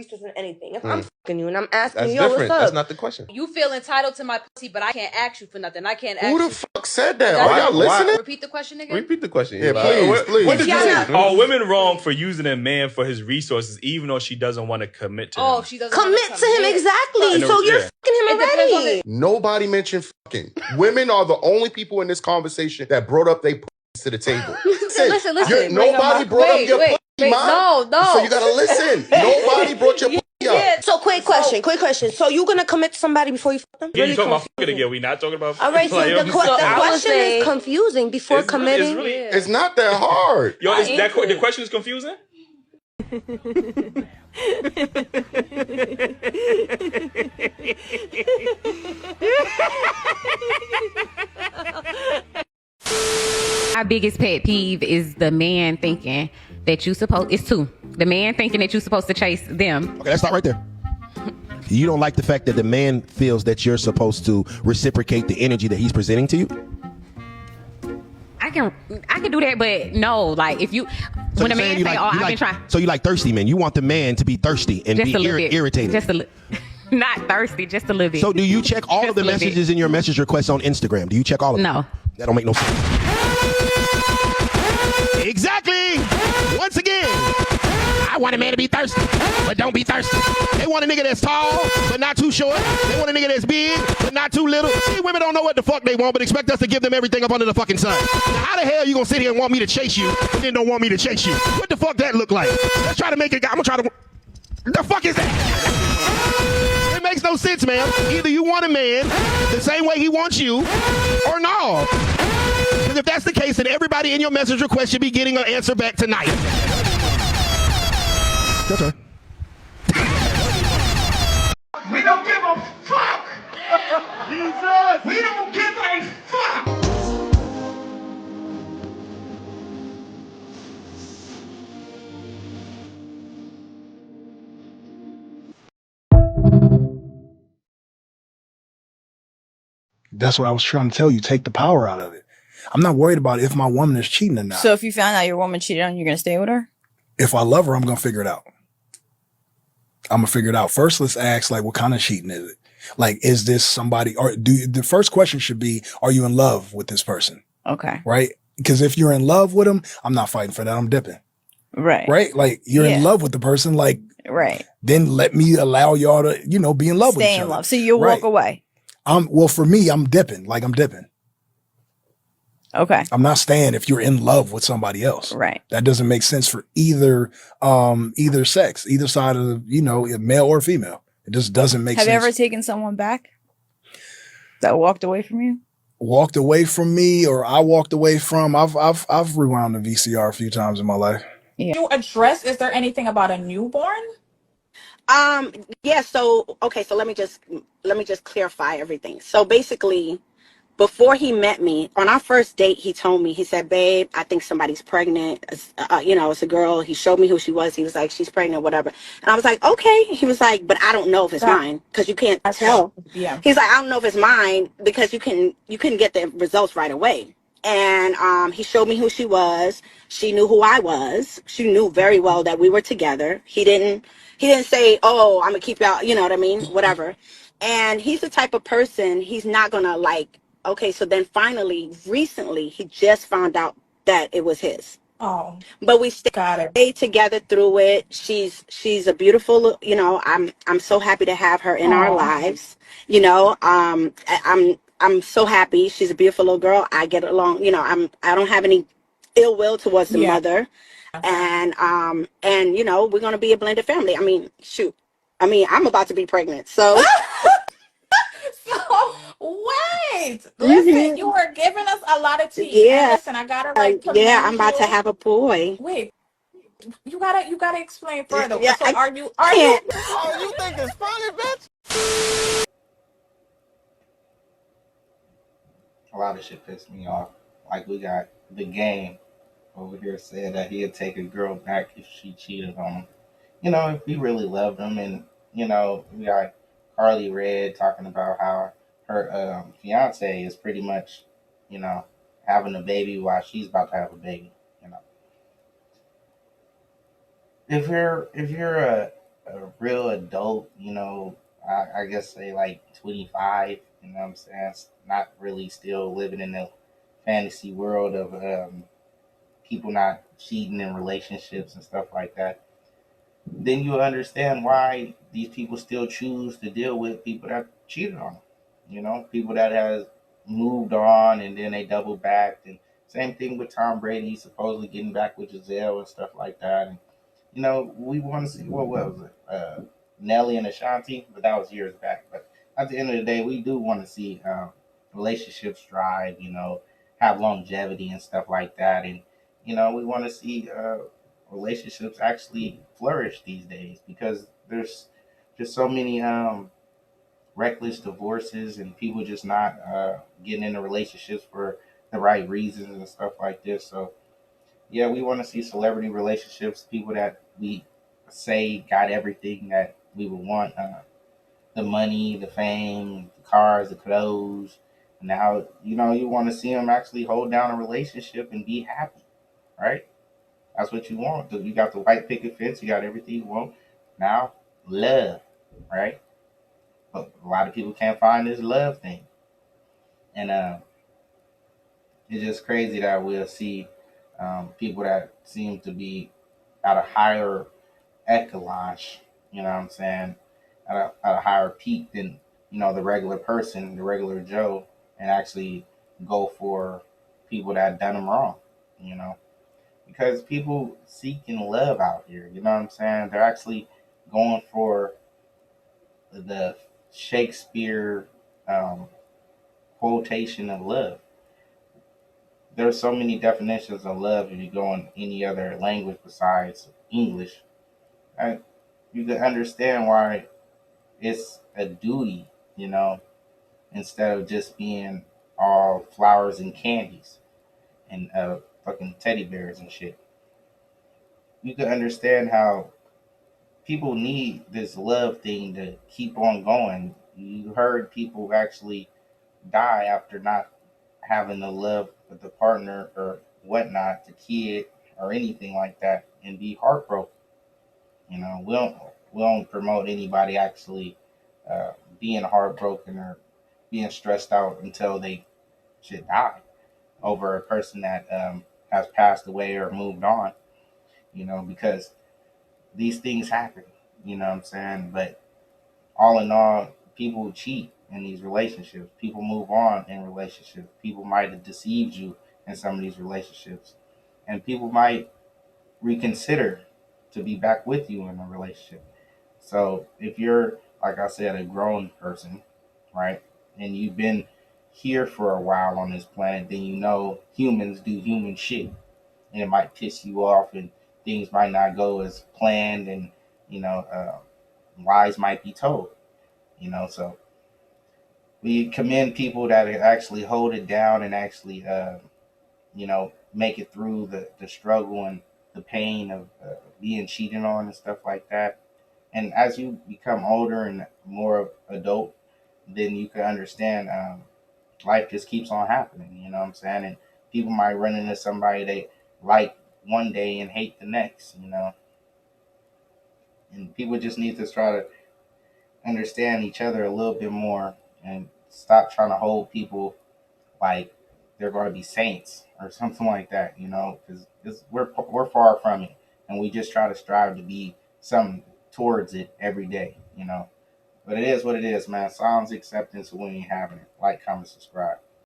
resources or anything. If I'm fucking you and I'm asking That's you, yo, different. what's up? That's not the question. You feel entitled to my pussy, but I can't ask you for nothing. I can't ask Who you. the fuck said that? That's Are y'all why- listening? Repeat the question again. Repeat the question. Yeah, What please. did you say? Are women wrong for using a man for his resources, even though she doesn't want to commit to him? Oh, she doesn't Commit wanna to him, exactly. And So you're yeah. fucking him It depends on already. Nobody mentioned fucking. Women are the only people in this conversation that brought up their pussies to the table. Listen. Nobody brought up your pussy, man. No. So you gotta listen. Nobody brought your pussy up. So quick question. So you gonna commit to somebody before you fuck them? Again, you talking about fucking again. We not talking about All right, so like, the question is confusing before committing. It's not that hard. Yo, the question is confusing? My biggest pet peeve is the man thinking that you supposed. It's two. The man thinking that you're supposed to chase them. Okay, let's start right there. You don't like the fact that the man feels that you're supposed to reciprocate the energy that he's presenting to you? I can do that, but no, like if you So when a you're man saying say, "Oh, I've been trying," So you like thirsty men. You want the man to be thirsty and just be a little bit, irritated. just a little, not thirsty, just a little bit. So do you check all of the Just a little messages in your message requests on Instagram? Do you check all of them? No. That don't make no sense. Exactly. Once again, I want a man to be thirsty, but don't be thirsty. They want a nigga that's tall, but not too short. They want a nigga that's big, but not too little. See, women don't know what the fuck they want, but expect us to give them everything up under the fucking sun. Now, how the hell you gonna sit here and want me to chase you, but then don't want me to chase you? What the fuck that look like? Let's try to make it. I'm gonna try to. The fuck is that? It makes no sense, man. Either you want a man the same way he wants you, or no. Because if that's the case, then everybody in your message request should be getting an answer back tonight. Your turn. We don't give a fuck! Jesus! We don't give a fuck! That's what I was trying to tell you. Take the power out of it. I'm not worried about if my woman is cheating or not. So if you found out your woman cheated on you, you're going to stay with her? If I love her, I'm going to figure it out. I'm going to figure it out. First, let's ask, like, what kind of cheating is it? Like, is this somebody, or the first question should be, are you in love with this person? Okay. Right? Because if you're in love with them, I'm not fighting for that. I'm dipping. Right. Right? Like, you're in love with the person, like, right. Then let me allow y'all to, be in love with each other. Stay in love. So you'll walk away. Well, for me, I'm dipping. Like, I'm dipping. Okay. I'm not staying if you're in love with somebody else. Right. That doesn't make sense for either sex, either side of, male or female. It just doesn't make sense. Have you ever taken someone back that walked away from you? Walked away from me, or I walked away from? I've rewound the VCR a few times in my life. Yeah. You address, is there anything about a newborn? Yeah, so let me just clarify everything. So basically, before he met me, on our first date, he told me, he said, babe, I think somebody's pregnant. It's a girl. He showed me who she was. He was like, she's pregnant, whatever. And I was like, okay. He was like, but I don't know if it's mine, because you can't tell. Yeah. He's like, I don't know if it's mine, because you couldn't get the results right away. And he showed me who she was. She knew who I was. She knew very well that we were together. He didn't say, oh, I'm gonna keep y'all, you know what I mean? Whatever. And he's the type of person, he's not gonna like, okay, so then finally, recently, he just found out that it was his. Oh. But we stayed together through it. She's a beautiful, I'm so happy to have her in our lives. I'm so happy. She's a beautiful little girl. I get along, I don't have any ill will towards the mother. And we're gonna be a blended family. I mean, shoot. I mean, I'm about to be pregnant, so So wait, listen, you were giving us a lot of tea. Yeah. And listen, I gotta I'm about to have a boy. Wait, you gotta explain further. Yeah, so are you? Oh, you think it's funny, bitch? A lot of shit pissed me off. Like, we got the game over here saying that he'd take a girl back if she cheated on him. If he really loved him. And, we got Carly Red talking about how her fiance is pretty much, having a baby while she's about to have a baby. If you're a real adult, you know, I guess say like 25, you know what I'm saying? It's not really still living in the fantasy world of people not cheating in relationships and stuff like that, then you'll understand why these people still choose to deal with people that cheated on them. You know, people that has moved on and then they double back. And same thing with Tom Brady supposedly getting back with Giselle and stuff like that. And you know, we want to see what was it, Nelly and Ashanti, but that was years back. But at the end of the day, we do want to see relationships thrive. You know, have longevity and stuff like that. And you know, we want to see relationships actually flourish these days because there's just so many reckless divorces and people just not getting into relationships for the right reasons and stuff like this. So yeah, we want to see celebrity relationships, people that we say got everything that we would want, the money, the fame, the cars, the clothes. Now, you know, you want to see them actually hold down a relationship and be happy, right? That's what you want. You got the white picket fence, you got everything you want. Now, love, right? But a lot of people can't find this love thing. And it's just crazy that we'll see people that seem to be at a higher echelage, you know what I'm saying, at a higher peak than, you know, the regular person, the regular Joe, and actually go for people that done them wrong, you know, because people seeking love out here, you know what I'm saying? They're actually going for the Shakespeare quotation of love. There's so many definitions of love if you go in any other language besides English. And you can understand why it's a duty, you know, instead of just being all flowers and candies and fucking teddy bears and shit. You can understand how people need this love thing to keep on going. You heard people actually die after not having the love with the partner or whatnot, the kid or anything like that, and be heartbroken. You know, we don't promote anybody actually being heartbroken or being stressed out until they should die over a person that has passed away or moved on. You know, because these things happen. You know what I'm saying? But all in all, people cheat in these relationships. People move on in relationships. People might have deceived you in some of these relationships, and people might reconsider to be back with you in a relationship. So if you're, like I said, a grown person, right, and you've been here for a while on this planet, then you know humans do human shit, and it might piss you off, and things might not go as planned, and you know, lies might be told. You know, so we commend people that actually hold it down and actually, you know, make it through the struggle and the pain of being cheated on and stuff like that. And as you become older and more adult, then you can understand life just keeps on happening. You know what I'm saying? And people might run into somebody they like one day and hate the next. You know, and people just need to try to understand each other a little bit more and stop trying to hold people like they're going to be saints or something like that, you know, because we're far from it, and we just try to strive to be something towards it every day, you know. But it is what it is, man. Silence acceptance when you having it. Like, comment, subscribe.